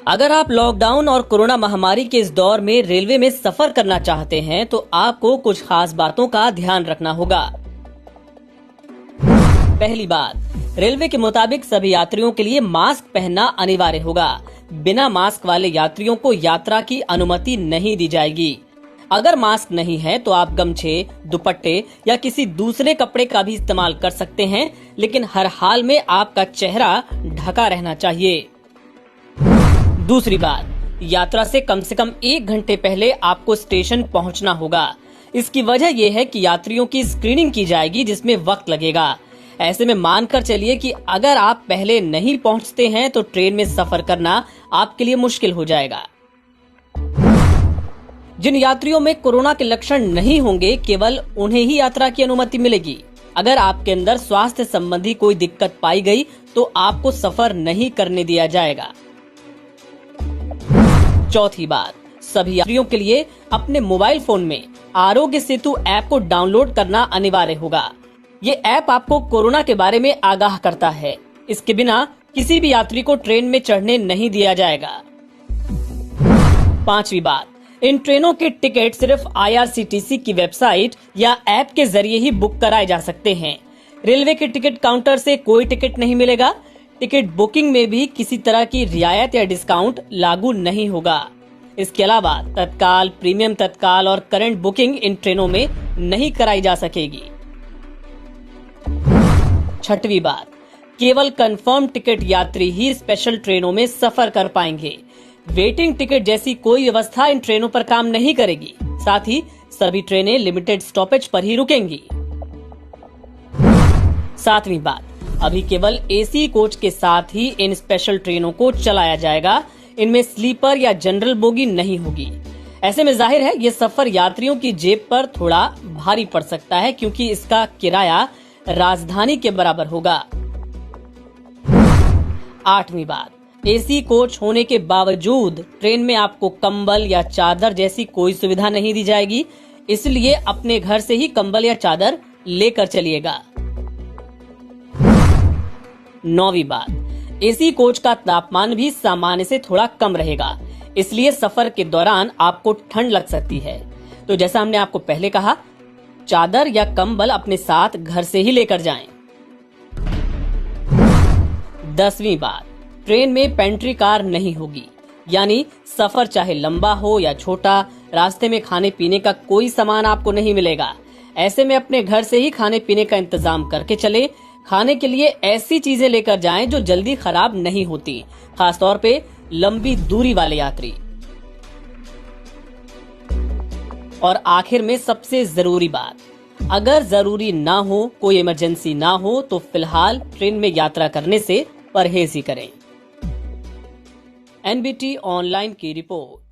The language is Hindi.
अगर आप लॉकडाउन और कोरोना महामारी के इस दौर में रेलवे में सफर करना चाहते हैं तो आपको कुछ खास बातों का ध्यान रखना होगा। पहली बात, रेलवे के मुताबिक सभी यात्रियों के लिए मास्क पहनना अनिवार्य होगा। बिना मास्क वाले यात्रियों को यात्रा की अनुमति नहीं दी जाएगी। अगर मास्क नहीं है तो आप गमछे, दुपट्टे या किसी दूसरे कपड़े का भी इस्तेमाल कर सकते हैं, लेकिन हर हाल में आपका चेहरा ढका रहना चाहिए। दूसरी बात, यात्रा से कम 1 घंटे पहले आपको स्टेशन पहुंचना होगा। इसकी वजह यह है कि यात्रियों की स्क्रीनिंग की जाएगी, जिसमें वक्त लगेगा। ऐसे में मानकर चलिए कि अगर आप पहले नहीं पहुंचते हैं तो ट्रेन में सफर करना आपके लिए मुश्किल हो जाएगा। जिन यात्रियों में कोरोना के लक्षण नहीं होंगे, केवल उन्हें ही यात्रा की अनुमति मिलेगी। अगर आपके अंदर स्वास्थ्य संबंधी कोई दिक्कत पाई गई तो आपको सफर नहीं करने दिया जाएगा। चौथी बात, सभी यात्रियों के लिए अपने मोबाइल फोन में आरोग्य सेतु ऐप को डाउनलोड करना अनिवार्य होगा। ये ऐप आपको कोरोना के बारे में आगाह करता है। इसके बिना किसी भी यात्री को ट्रेन में चढ़ने नहीं दिया जाएगा। पांचवी बात, इन ट्रेनों के टिकट सिर्फ IRCTC की वेबसाइट या ऐप के जरिए ही बुक कराए जा सकते हैं। रेलवे के टिकट काउंटर से कोई टिकट नहीं मिलेगा। टिकट बुकिंग में भी किसी तरह की रियायत या डिस्काउंट लागू नहीं होगा। इसके अलावा तत्काल, प्रीमियम तत्काल और करंट बुकिंग इन ट्रेनों में नहीं कराई जा सकेगी। छठवीं बात, केवल कंफर्म टिकट यात्री ही स्पेशल ट्रेनों में सफर कर पाएंगे। वेटिंग टिकट जैसी कोई व्यवस्था इन ट्रेनों पर काम नहीं करेगी। साथ ही सभी ट्रेनें लिमिटेड स्टॉपेज पर ही रुकेंगी। सातवीं बात, अभी केवल AC कोच के साथ ही इन स्पेशल ट्रेनों को चलाया जाएगा। इनमें स्लीपर या जनरल बोगी नहीं होगी। ऐसे में जाहिर है ये सफर यात्रियों की जेब पर थोड़ा भारी पड़ सकता है, क्योंकि इसका किराया राजधानी के बराबर होगा। आठवीं बात, AC कोच होने के बावजूद ट्रेन में आपको कंबल या चादर जैसी कोई सुविधा नहीं दी जाएगी, इसलिए अपने घर से ही कंबल या चादर लेकर चलिएगा। नौवीं बात, AC कोच का तापमान भी सामान्य से थोड़ा कम रहेगा, इसलिए सफर के दौरान आपको ठंड लग सकती है। तो जैसा हमने आपको पहले कहा, चादर या कंबल अपने साथ घर से ही लेकर जाएं। 10वीं बात, ट्रेन में पेंट्री कार नहीं होगी, यानी सफर चाहे लंबा हो या छोटा, रास्ते में खाने पीने का कोई सामान आपको नहीं मिलेगा। ऐसे में अपने घर से ही खाने पीने का इंतजाम करके चले। खाने के लिए ऐसी चीजें लेकर जाएं जो जल्दी खराब नहीं होती, खासतौर पे लंबी दूरी वाले यात्री। और आखिर में सबसे जरूरी बात, अगर जरूरी ना हो, कोई इमरजेंसी ना हो तो फिलहाल ट्रेन में यात्रा करने से परहेज ही करें। NBT ऑनलाइन की रिपोर्ट।